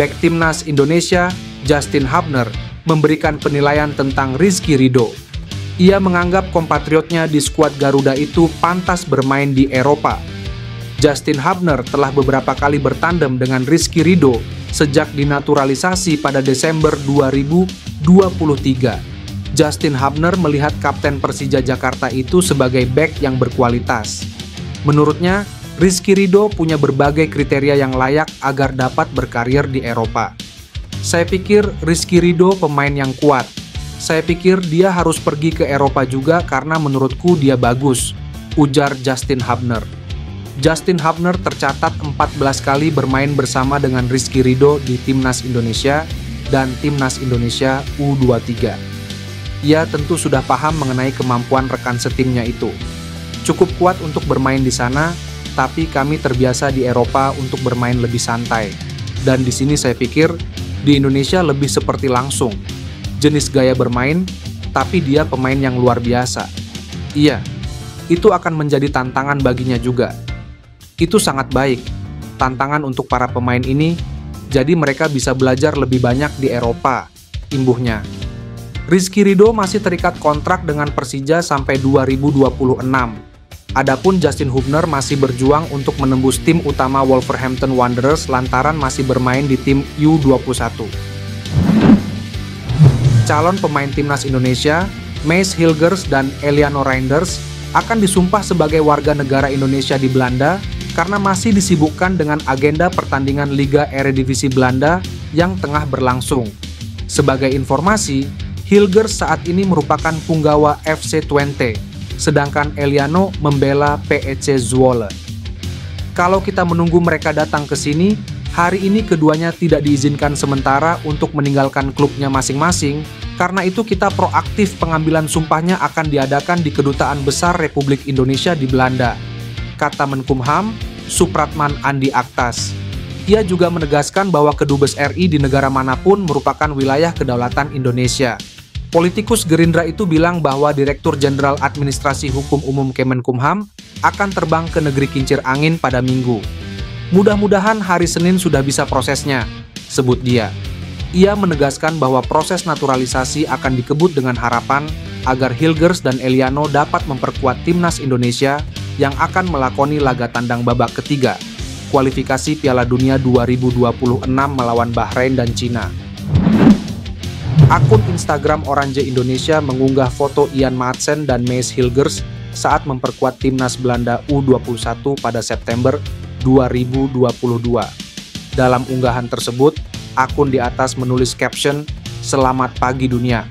Bek Timnas Indonesia, Justin Hubner, memberikan penilaian tentang Rizky Ridho. Ia menganggap kompatriotnya di skuad Garuda itu pantas bermain di Eropa. Justin Hubner telah beberapa kali bertandem dengan Rizky Ridho sejak dinaturalisasi pada Desember 2023. Justin Hubner melihat kapten Persija Jakarta itu sebagai bek yang berkualitas. Menurutnya, Rizky Ridho punya berbagai kriteria yang layak agar dapat berkarir di Eropa. Saya pikir Rizky Ridho pemain yang kuat. Saya pikir dia harus pergi ke Eropa juga karena menurutku dia bagus, ujar Justin Hubner. Justin Hubner tercatat 14 kali bermain bersama dengan Rizky Ridho di Timnas Indonesia dan Timnas Indonesia U23. Ia tentu sudah paham mengenai kemampuan rekan setimnya itu. Cukup kuat untuk bermain di sana, tapi kami terbiasa di Eropa untuk bermain lebih santai. Dan di sini saya pikir di Indonesia lebih seperti langsung. Jenis gaya bermain, tapi dia pemain yang luar biasa. Iya, itu akan menjadi tantangan baginya juga. Itu sangat baik, tantangan untuk para pemain ini, jadi mereka bisa belajar lebih banyak di Eropa, imbuhnya. Rizky Ridho masih terikat kontrak dengan Persija sampai 2026. Adapun Justin Hubner masih berjuang untuk menembus tim utama Wolverhampton Wanderers lantaran masih bermain di tim U21. Calon pemain Timnas Indonesia, Maes Hilgers dan Eliano Reinders, akan disumpah sebagai warga negara Indonesia di Belanda karena masih disibukkan dengan agenda pertandingan Liga Eredivisie Belanda yang tengah berlangsung. Sebagai informasi, Hilgers saat ini merupakan punggawa FC Twente, sedangkan Eliano membela PEC Zwolle. Kalau kita menunggu mereka datang ke sini, hari ini keduanya tidak diizinkan sementara untuk meninggalkan klubnya masing-masing, karena itu kita proaktif pengambilan sumpahnya akan diadakan di Kedutaan Besar Republik Indonesia di Belanda, kata Menkumham, Supratman Andi Aktas. Ia juga menegaskan bahwa Kedubes RI di negara manapun merupakan wilayah kedaulatan Indonesia. Politikus Gerindra itu bilang bahwa Direktur Jenderal Administrasi Hukum Umum Kemenkumham akan terbang ke negeri kincir angin pada Minggu. Mudah-mudahan hari Senin sudah bisa prosesnya, sebut dia. Ia menegaskan bahwa proses naturalisasi akan dikebut dengan harapan agar Hilgers dan Eliano dapat memperkuat Timnas Indonesia yang akan melakoni laga tandang babak ketiga, kualifikasi Piala Dunia 2026 melawan Bahrain dan Cina. Akun Instagram Oranje Indonesia mengunggah foto Ian Maatsen dan Maes Hilgers saat memperkuat Timnas Belanda U21 pada September 2022. Dalam unggahan tersebut, akun di atas menulis caption, "Selamat pagi dunia."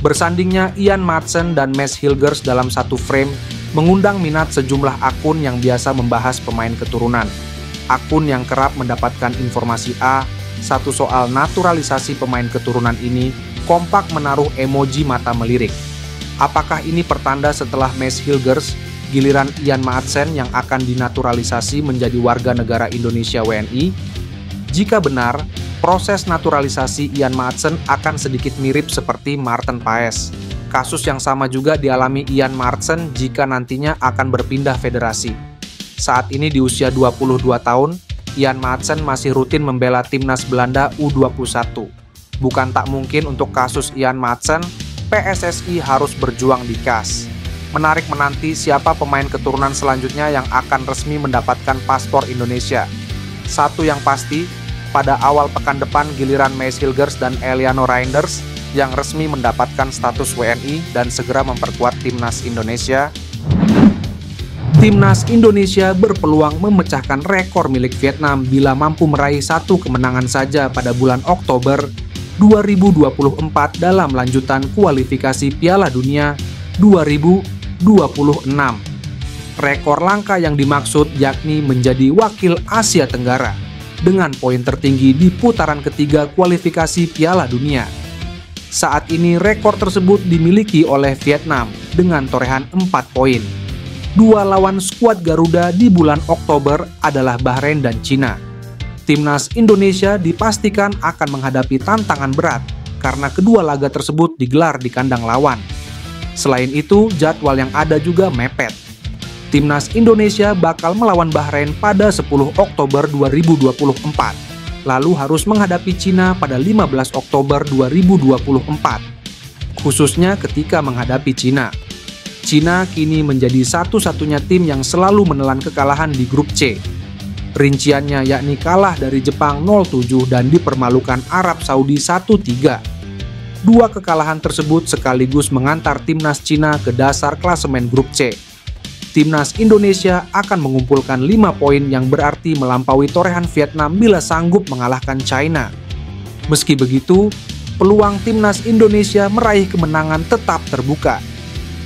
Bersandingnya Ian Maatsen dan Maes Hilgers dalam satu frame mengundang minat sejumlah akun yang biasa membahas pemain keturunan. Akun yang kerap mendapatkan informasi satu soal naturalisasi pemain keturunan ini kompak menaruh emoji mata melirik. Apakah ini pertanda setelah Maes Hilgers, giliran Ian Maatsen yang akan dinaturalisasi menjadi warga negara Indonesia WNI? Jika benar, proses naturalisasi Ian Maatsen akan sedikit mirip seperti Maarten Paes. Kasus yang sama juga dialami Ian Maatsen jika nantinya akan berpindah federasi. Saat ini di usia 22 tahun, Ian Maatsen masih rutin membela Timnas Belanda U21. Bukan tak mungkin untuk kasus Ian Maatsen, PSSI harus berjuang di KAS. Menarik menanti siapa pemain keturunan selanjutnya yang akan resmi mendapatkan paspor Indonesia. Satu yang pasti, pada awal pekan depan giliran Maes Hilgers dan Eliano Reinders yang resmi mendapatkan status WNI dan segera memperkuat Timnas Indonesia. Timnas Indonesia berpeluang memecahkan rekor milik Vietnam bila mampu meraih satu kemenangan saja pada bulan Oktober 2024 dalam lanjutan kualifikasi Piala Dunia 2026. Rekor langka yang dimaksud yakni menjadi wakil Asia Tenggara dengan poin tertinggi di putaran ketiga kualifikasi Piala Dunia. Saat ini rekor tersebut dimiliki oleh Vietnam dengan torehan 4 poin. Dua lawan skuad Garuda di bulan Oktober adalah Bahrain dan Cina. Timnas Indonesia dipastikan akan menghadapi tantangan berat karena kedua laga tersebut digelar di kandang lawan. Selain itu, jadwal yang ada juga mepet. Timnas Indonesia bakal melawan Bahrain pada 10 Oktober 2024. lalu harus menghadapi Cina pada 15 Oktober 2024, khususnya ketika menghadapi Cina. Cina kini menjadi satu-satunya tim yang selalu menelan kekalahan di grup C. Rinciannya yakni kalah dari Jepang 0-7 dan dipermalukan Arab Saudi 1-3. Dua kekalahan tersebut sekaligus mengantar timnas Cina ke dasar klasemen grup C. Timnas Indonesia akan mengumpulkan 5 poin yang berarti melampaui torehan Vietnam bila sanggup mengalahkan China. Meski begitu, peluang timnas Indonesia meraih kemenangan tetap terbuka.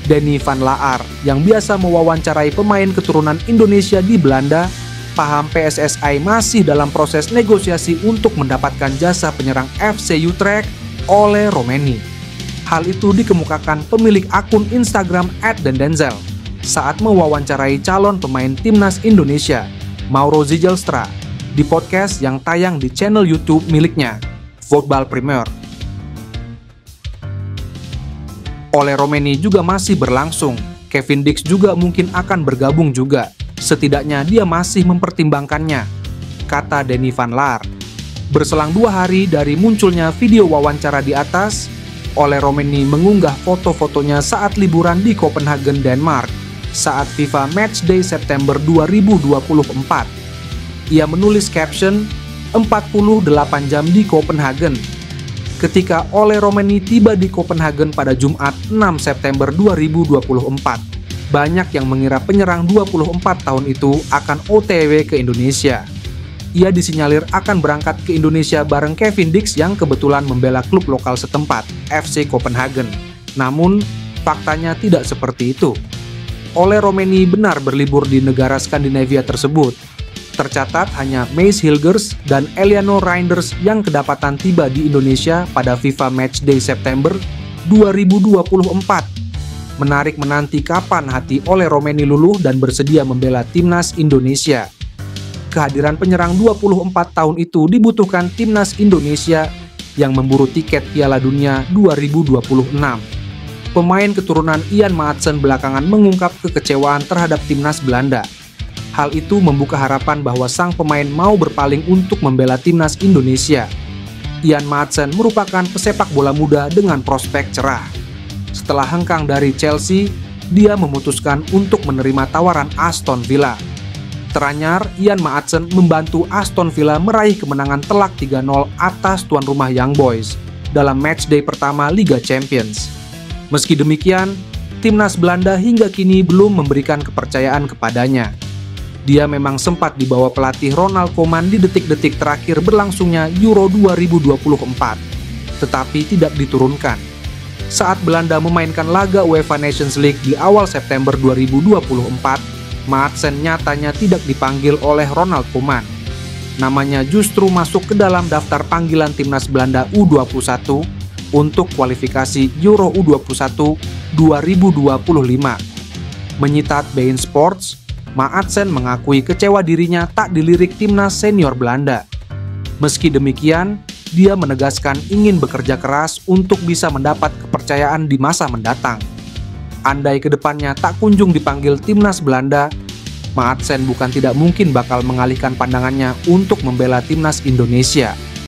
Denny van Laar yang biasa mewawancarai pemain keturunan Indonesia di Belanda, paham PSSI masih dalam proses negosiasi untuk mendapatkan jasa penyerang FC Utrecht Ole Roemeny. Hal itu dikemukakan pemilik akun Instagram @dendenzel saat mewawancarai calon pemain timnas Indonesia, Mauro Zijlstra, di podcast yang tayang di channel YouTube miliknya, Football Premier. Ole Roemeny juga masih berlangsung. Kevin Dix juga mungkin akan bergabung juga. Setidaknya dia masih mempertimbangkannya, kata Denny van Laar. Berselang 2 hari dari munculnya video wawancara di atas, Ole Roemeny mengunggah foto-fotonya saat liburan di Copenhagen, Denmark, saat FIFA Matchday September 2024. Ia menulis caption, 48 jam di Copenhagen. Ketika Ole Roemeny tiba di Copenhagen pada Jumat 6 September 2024, banyak yang mengira penyerang 24 tahun itu akan OTW ke Indonesia. Ia disinyalir akan berangkat ke Indonesia bareng Kevin Dix yang kebetulan membela klub lokal setempat, FC Copenhagen. Namun, faktanya tidak seperti itu. Ole Roemeny benar berlibur di negara Skandinavia tersebut. Tercatat hanya Mads Hilgers dan Eliano Reinders yang kedapatan tiba di Indonesia pada FIFA Matchday September 2024. Menarik menanti kapan hati Ole Roemeny luluh dan bersedia membela timnas Indonesia. Kehadiran penyerang 24 tahun itu dibutuhkan timnas Indonesia yang memburu tiket Piala Dunia 2026. Pemain keturunan Ian Maatsen belakangan mengungkap kekecewaan terhadap timnas Belanda. Hal itu membuka harapan bahwa sang pemain mau berpaling untuk membela timnas Indonesia. Ian Maatsen merupakan pesepak bola muda dengan prospek cerah. Setelah hengkang dari Chelsea, dia memutuskan untuk menerima tawaran Aston Villa. Teranyar, Ian Maatsen membantu Aston Villa meraih kemenangan telak 3-0 atas tuan rumah Young Boys dalam matchday pertama Liga Champions. Meski demikian, timnas Belanda hingga kini belum memberikan kepercayaan kepadanya. Dia memang sempat dibawa pelatih Ronald Koeman di detik-detik terakhir berlangsungnya Euro 2024, tetapi tidak diturunkan. Saat Belanda memainkan laga UEFA Nations League di awal September 2024, Maatsen nyatanya tidak dipanggil oleh Ronald Koeman. Namanya justru masuk ke dalam daftar panggilan timnas Belanda U21 untuk kualifikasi Euro U21 2025. Menyitat beIN Sports, Maatsen mengakui kecewa dirinya tak dilirik timnas senior Belanda. Meski demikian, dia menegaskan ingin bekerja keras untuk bisa mendapat kepercayaan di masa mendatang. Andai kedepannya tak kunjung dipanggil timnas Belanda, Maatsen bukan tidak mungkin bakal mengalihkan pandangannya untuk membela timnas Indonesia.